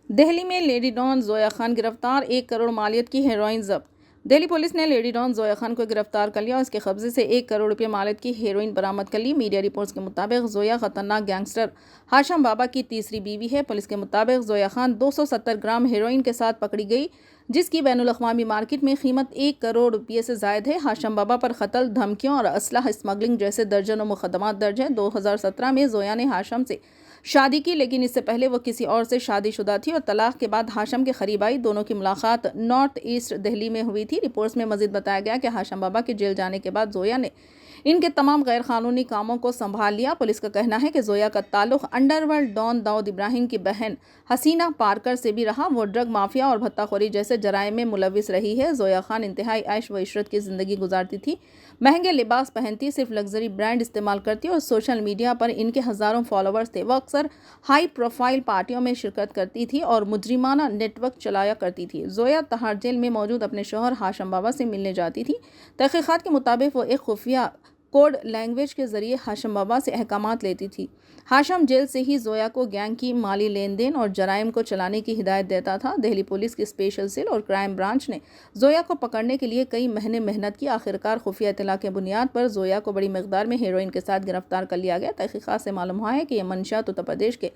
دہلی میں lady Dawn Zoya Khan گرفتار، 1 کروڑ مالیت کی ہیروئن ضبط۔ دہلی پولیس نے لیڈی ڈان زویا خان کو گرفتار کر لیا اور اس کے قبضے سے 1 کروڑ روپے مالیت کی ہیروئن برآمد کر لی۔ میڈیا رپورٹس کے مطابق زویا خطرناک گینگسٹر ہاشم بابا کی تیسری بیوی ہے۔ پولیس کے مطابق زویا خان 270 گرام ہیروئن کے ساتھ پکڑی گئی، جس کی بین الاقوامی مارکیٹ میں قیمت 1 کروڑ روپے سے زائد ہے۔ ہاشم بابا پر قتل، دھمکیوں اور اسلحہ اسمگلنگ جیسے درجنوں مقدمات درج ہیں۔ 2017 میں زویا نے ہاشم سے شادی کی، لیکن اس سے پہلے وہ کسی اور سے شادی شدہ تھی اور طلاق کے بعد ہاشم کے قریب آئی۔ دونوں کی ملاقات نارتھ ایسٹ دہلی میں ہوئی تھی۔ رپورٹس میں مزید بتایا گیا کہ ہاشم بابا کے جیل جانے کے بعد زویا نے ان کے تمام غیر قانونی کاموں کو سنبھال لیا۔ پولیس کا کہنا ہے کہ زویا کا تعلق انڈر ورلڈ ڈان داؤد ابراہیم کی بہن حسینہ پارکر سے بھی رہا۔ وہ ڈرگ مافیا اور بھتہ خوری جیسے جرائم میں ملوث رہی ہے۔ زویا خان انتہائی عیش و عشرت کی زندگی گزارتی تھی، مہنگے لباس پہنتی، صرف لگژری برانڈ استعمال کرتی اور سوشل میڈیا پر ان کے ہزاروں فالوورز تھے۔ وہ اکثر ہائی پروفائل پارٹیوں میں شرکت کرتی تھی اور مجرمانہ نیٹ ورک چلایا کرتی تھی۔ زویا تہاڑ جیل میں موجود اپنے شوہر ہاشم بابا سے ملنے جاتی تھی۔ تحقیقات کے مطابق وہ ایک خفیہ کوڈ لینگویج کے ذریعے ہاشم بابا سے احکامات لیتی تھی۔ ہاشم جیل سے ہی زویا کو گینگ کی مالی لین دین اور جرائم کو چلانے کی ہدایت دیتا تھا۔ دہلی پولیس کی اسپیشل سیل اور کرائم برانچ نے زویا کو پکڑنے کے لیے کئی مہینے محنت کی۔ آخرکار خفیہ اطلاع کی بنیاد پر زویا کو بڑی مقدار میں ہیروئن کے ساتھ گرفتار کر لیا گیا۔ تحقیقات سے معلوم ہوا ہے کہ یہ منشیات اتر پردیش کے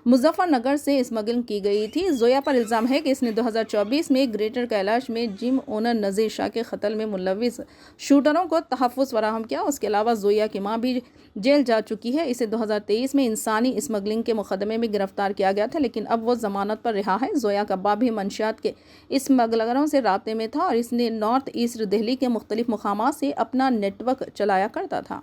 مظفر نگر سے اسمگلنگ کی گئی تھی۔ زویا پر الزام ہے کہ اس نے 2024 میں گریٹر کیلاش میں جم اونر نذیر شاہ کے قتل میں ملوث شوٹروں کو تحفظ فراہم کیا۔ اس کے علاوہ زویا کی ماں بھی جیل جا چکی ہے۔ اسے 2023 میں انسانی اسمگلنگ کے مقدمے میں گرفتار کیا گیا تھا، لیکن اب وہ ضمانت پر رہا ہے۔ زویا کا باپ بھی منشیات کے اسمگلروں سے رابطے میں تھا اور اس نے نارتھ ایسٹ دہلی کے مختلف مقامات سے اپنا نیٹ ورک چلایا کرتا تھا۔